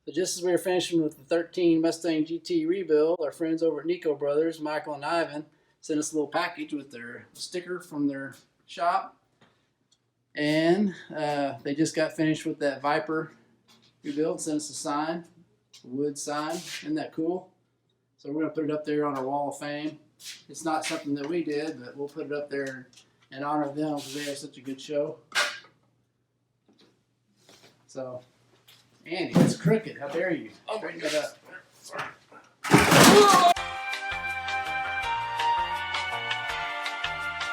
But just as we were finishing with the 13 Mustang GT rebuild, our friends over at Nico Brothers, Michael and Ivan, sent us a little package with their sticker from their shop. And they just got finished with that Viper rebuild, sent us a sign, a wood sign. Isn't that cool? So we're going to put it up there on our wall of fame. It's not something that we did, but we'll put it up there and honor them because they have such a good show. So, Andy, it's crooked. How dare you? Straighten it up.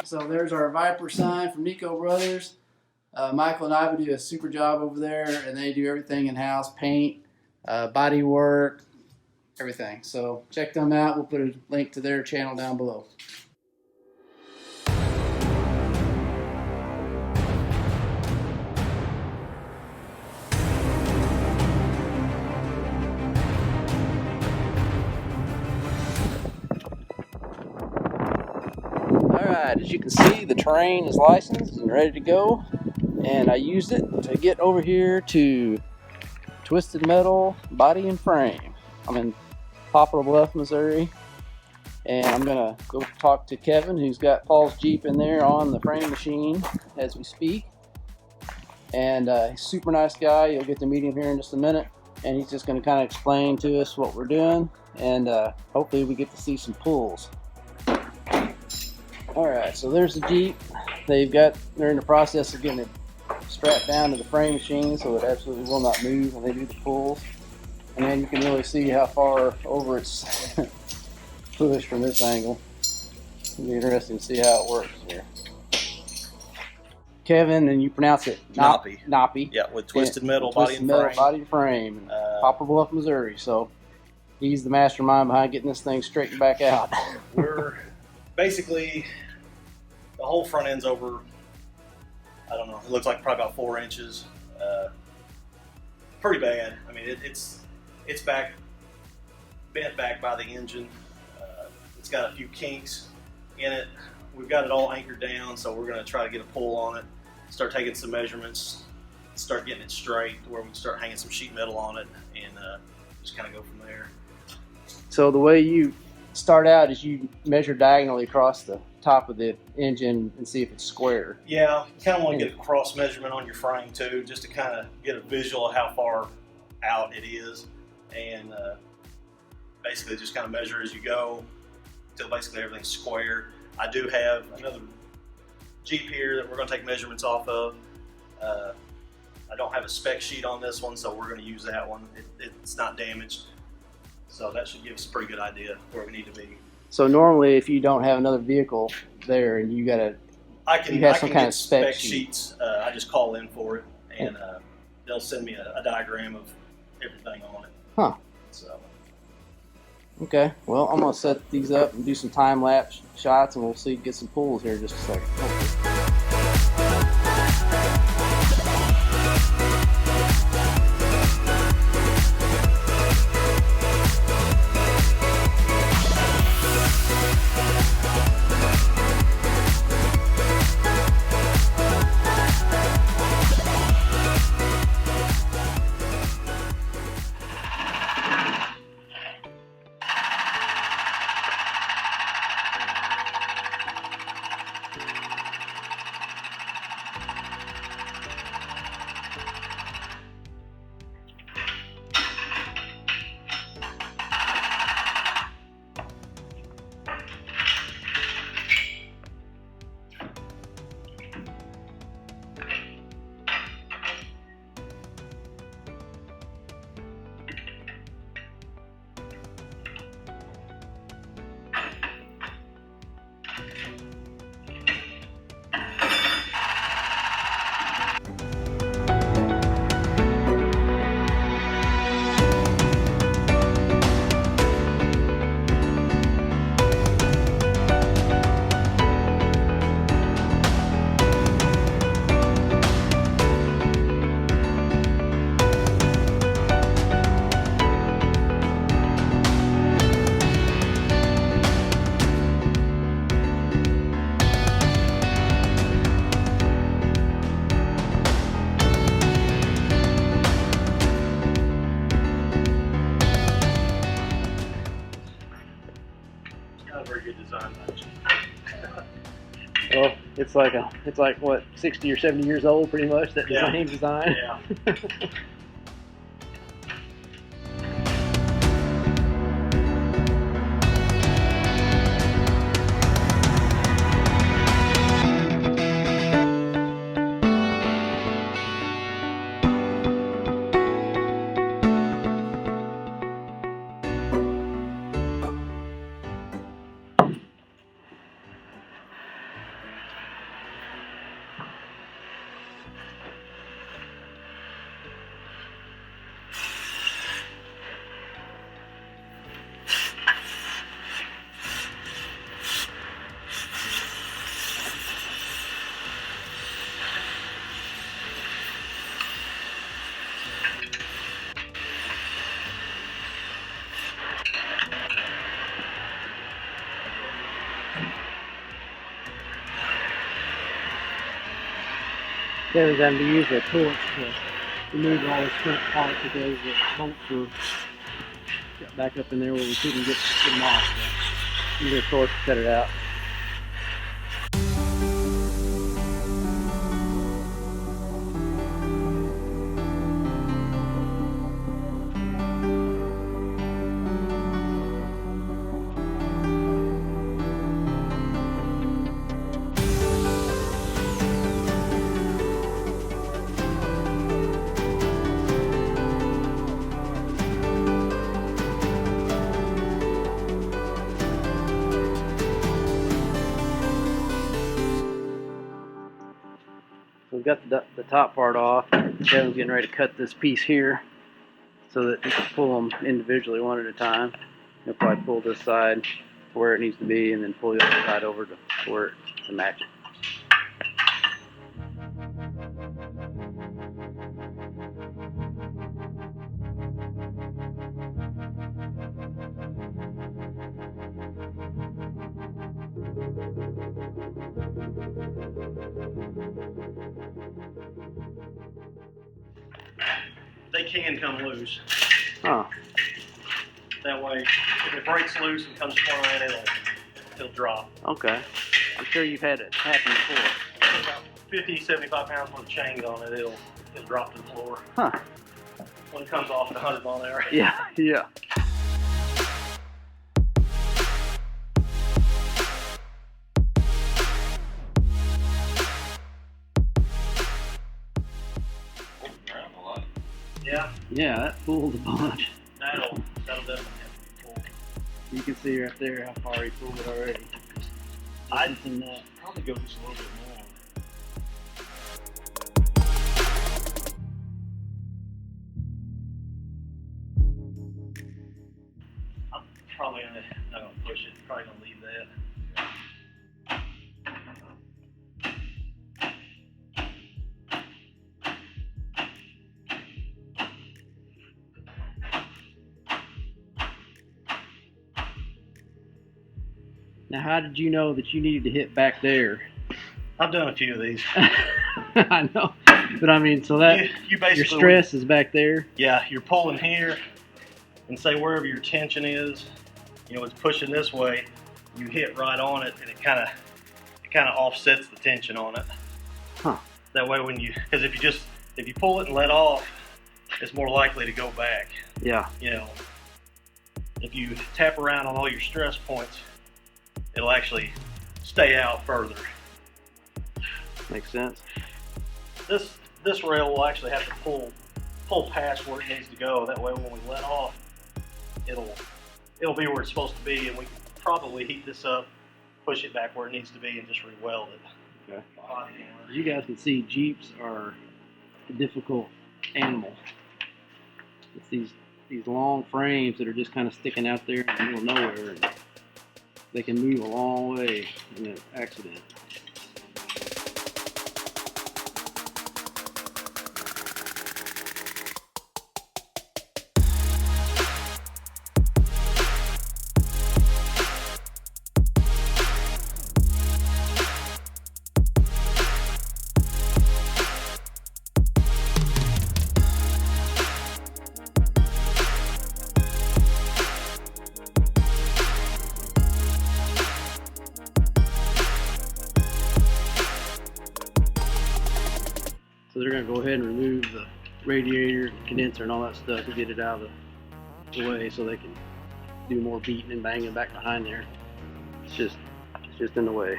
So there's our Viper sign from Nico Brothers. Michael and I would do a super job over there, and they do everything in-house, paint, body work, everything. So check them out. We'll put a link to their channel down below. Alright, as you can see, the terrain is licensed and ready to go. And I used it to get over here to Twisted Metal Body and Frame. I'm in Poplar Bluff, Missouri. And I'm going to go talk to Kevin, who's got Paul's Jeep in there on the frame machine as we speak. And he's a super nice guy. You'll get to meet him here in just a minute. And he's just going to kind of explain to us what we're doing. And hopefully we get to see some pulls. Alright, so there's the Jeep. They're in the process of getting it strapped down to the frame machine so it absolutely will not move when they do the pulls. And then you can really see how far over it's pushed from this angle. It'll be interesting to see how it works here. Kevin, and you pronounce it Knoppy. Knoppy. Yeah, with Twisted Metal Body and Frame. Body and Frame in Poplar Bluff, Missouri. So he's the mastermind behind getting this thing straightened back out. We're basically, the whole front end's over, I don't know, it looks like probably about 4 inches. Pretty bad. I mean, it's back, bent back by the engine. It's got a few kinks in it. We've got it all anchored down, so we're going to try to get a pull on it, start taking some measurements, start getting it straight to where we can start hanging some sheet metal on it, and just kind of go from there. So the way you start out is you measure diagonally across the top of the engine and see if it's square. Yeah, you kind of want to get a cross measurement on your frame too, just to kind of get a visual of how far out it is, and basically just kind of measure as you go until basically everything's square. I do have another Jeep here that we're going to take measurements off of. I don't have a spec sheet on this one, so we're going to use that one. It's not damaged, so that should give us a pretty good idea where we need to be. So normally, if you don't have another vehicle there and you have some kind of spec sheets, I just call in for it, and they'll send me a diagram of everything on it. Huh. So. Okay, well, I'm going to set these up and do some time-lapse shots, and we'll get some pulls here in just a second. It's like what, 60 or 70 years old, pretty much, that same design. Yeah. Kevin's having to use a torch to remove all his front parts because the bolts were got back up in there where we couldn't get them off. So use a torch to cut it out. So we've got the top part off. Kevin's getting ready to cut this piece here so that he can pull them individually one at a time. He'll probably pull this side to where it needs to be and then pull the other side over to where to match it. They can come loose. Huh. That way, if it breaks loose and comes flying, it'll drop. Okay. I'm sure you've had it happen before. About 50, 75 pounds worth of chains on it, it'll drop to the floor. Huh. When it comes off at 100 mile an hour. Yeah, yeah. Yeah. Yeah, that pulled a bunch. That'll definitely have to be pulled. You can see right there how far he pulled it already. I'd probably go just a little bit more. I'm probably not gonna push it. Probably gonna leave that. Now, how did you know that you needed to hit back there? I've done a few of these. I know, but I mean, so that you basically, your stress is back there. Yeah, you're pulling here, and say wherever your tension is, it's pushing this way. You hit right on it, and it kind of offsets the tension on it. Huh. That way, because if you pull it and let off, it's more likely to go back. Yeah. If you tap around on all your stress points, it'll actually stay out further. Makes sense. This rail will actually have to pull past where it needs to go. That way, when we let off, it'll be where it's supposed to be, and we can probably heat this up, push it back where it needs to be, and just re-weld it. Okay. As you guys can see, Jeeps are a difficult animal. It's these long frames that are just kind of sticking out there in the middle of nowhere, and they can move a long way in an accident. gonna go ahead and remove the radiator, condenser, and all that stuff to get it out of the way so they can do more beating and banging back behind there. It's just in the way.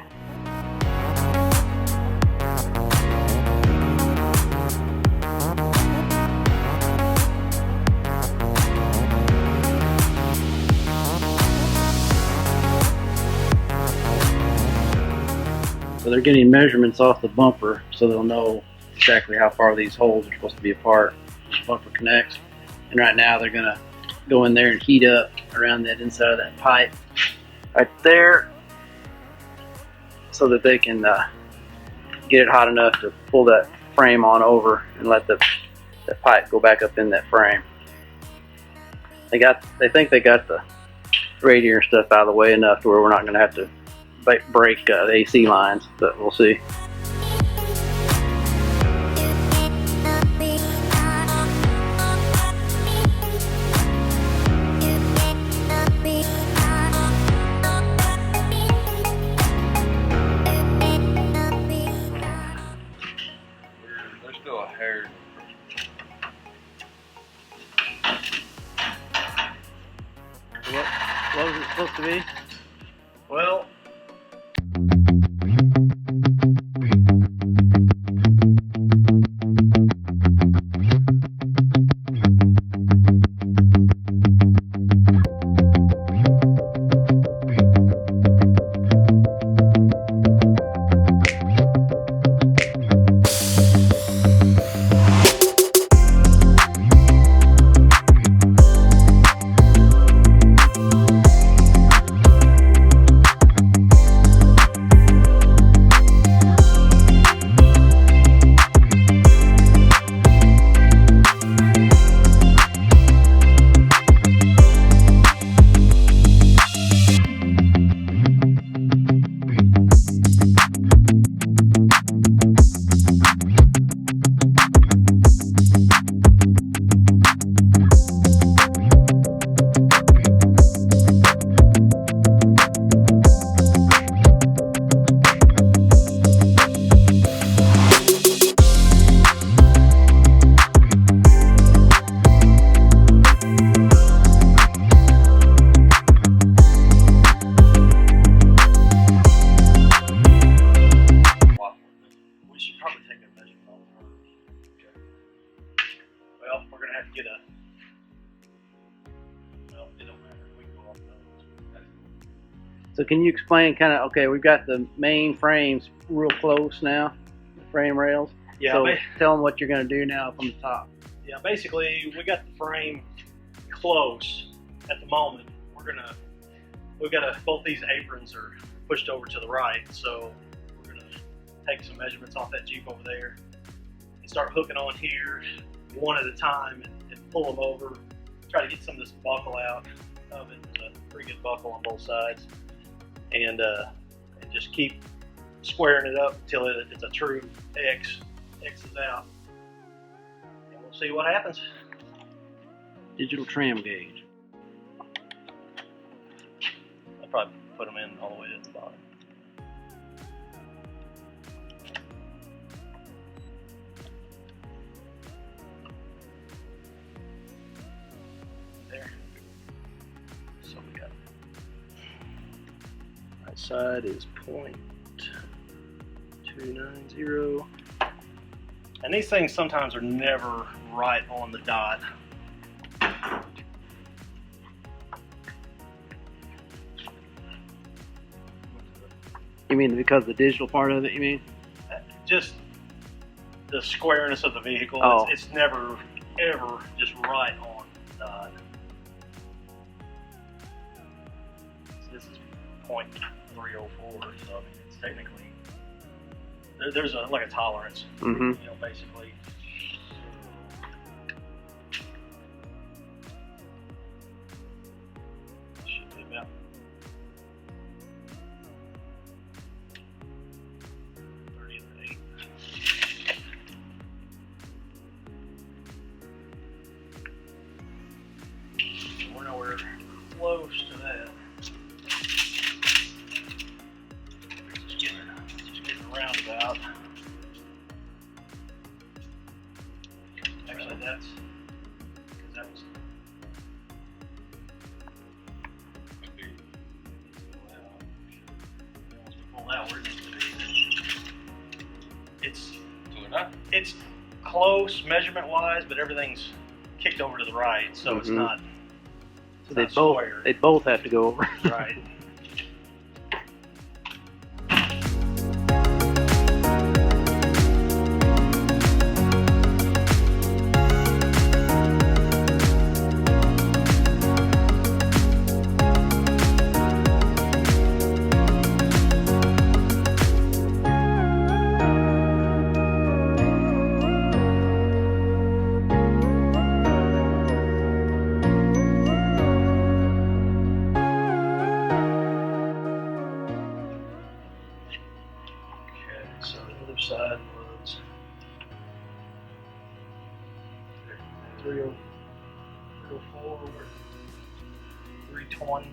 So they're getting measurements off the bumper so they'll know exactly how far these holes are supposed to be apart. The bumper connects, and right now they're gonna go in there and heat up around that inside of that pipe right there so that they can get it hot enough to pull that frame on over and let the pipe go back up in that frame. They think they got the radiator and stuff out of the way enough to where we're not going to have to break the AC lines, but we'll see. There's still a hair. What was it supposed to be? Well, we're gonna have to get a. Well, it don't matter. We can go off those. So can you explain kind of, okay, we've got the main frames real close now, the frame rails. Yeah. So tell them what you're going to do now from the top. Yeah. Basically, we got the frame close at the moment. Both these aprons are pushed over to the right, so we're gonna take some measurements off that Jeep over there and start hooking on here one at a time and pull them over. Try to get some of this buckle out of it. There's a pretty good buckle on both sides, and just keep squaring it up until it's a true X. X is out, and we'll see what happens. Digital tram gauge. I'll probably put them in all the way to the bottom. There. So we got right side is 0.290. And these things sometimes are never right on the dot. You mean because the digital part of it, you mean? Just the squareness of the vehicle. Oh. It's never, ever just right on the dot. So this is 0.304, so I mean, it's technically, there's like a tolerance, Mm-hmm. you know, basically. Should be about 38. We're nowhere close to that. Just getting around about. it's close measurement wise, but everything's kicked over to the right, so it's not. So they both have to go over. Right. So the other side was 304, 320.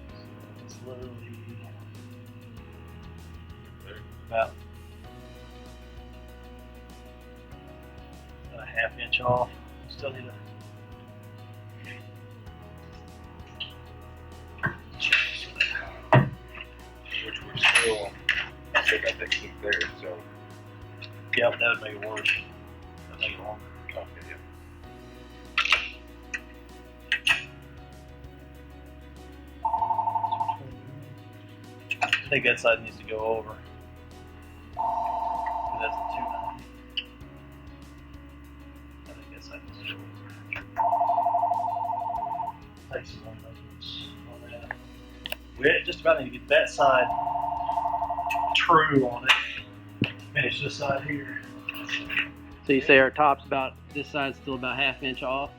So it's literally about a half inch off. Still need to. Which we're still got that kink there, so. Yeah, but that would make it worse. That would make it longer. Okay, yeah. I think that side needs to go over. That's the 290. I think that side needs to go over. Takes some more measurements on that. We just about need to get that side true on it. Finish this side here. So you say our top's about, this side's still about half inch off?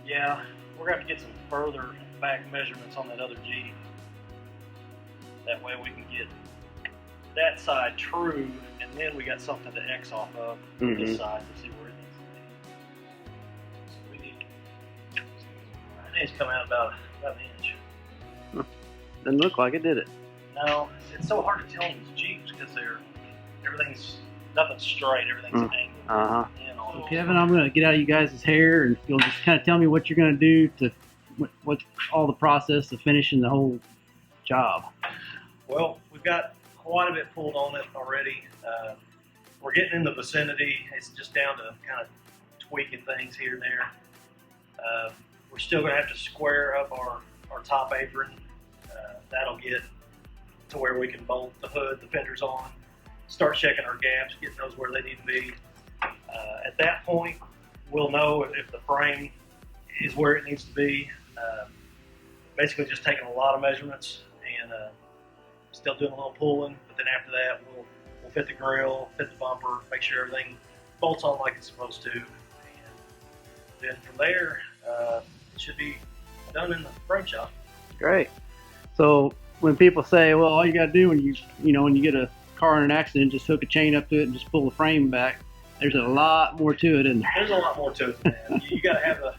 Yeah, we're going to have to get some further back measurements on that other G. That way we can get that side true, and then we got something to X off of this side to see where it needs to be. So we need, I think it's coming out about an inch. Doesn't look like it, did it? No, it's so hard to tell in these Jeeps because nothing's straight, everything's angled. Uh-huh. So Kevin, I'm going to get out of you guys' hair, and you'll just kind of tell me what you're going to do to, what all the process of finishing the whole job. Well, we've got quite a bit pulled on it already. We're getting in the vicinity. It's just down to kind of tweaking things here and there. We're still going to have to square up our top apron. That'll get to where we can bolt the hood, the fenders on, start checking our gaps, getting those where they need to be. At that point, we'll know if the frame is where it needs to be. Basically just taking a lot of measurements and still doing a little pulling, but then after that we'll fit the grill, fit the bumper, make sure everything bolts on like it's supposed to, and then from there it should be done in the frame shop. Great. So when people say, well, all you got to do when you get a car in an accident, just hook a chain up to it and just pull the frame back, there's a lot more to it, isn't there? There's a lot more to it than that. You got to have the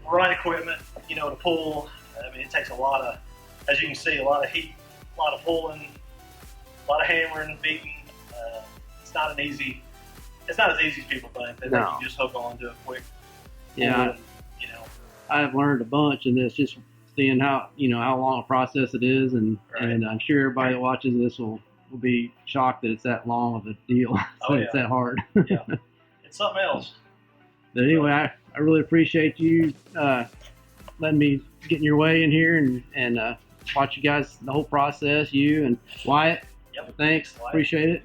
right equipment, to pull. I mean, it takes a lot of, as you can see, a lot of heat, a lot of pulling, a lot of hammering, beating. It's not as easy as people think. They think you can just hook on, do it quick. Yeah. I've learned a bunch in this, just seeing how long a process it is, and I'm sure everybody that watches this will be shocked that it's that long of a deal. It's that hard. Yeah, it's something else. But anyway, I really appreciate you letting me get in your way in here and watch you guys, the whole process, you and Wyatt. Yep. Thanks, Wyatt. Appreciate it.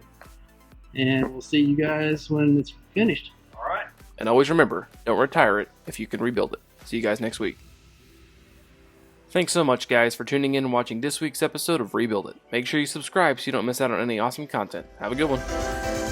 And we'll see you guys when it's finished. All right. And always remember, don't retire it if you can rebuild it. See you guys next week. Thanks so much, guys, for tuning in and watching this week's episode of Rebuild It. Make sure you subscribe so you don't miss out on any awesome content. Have a good one.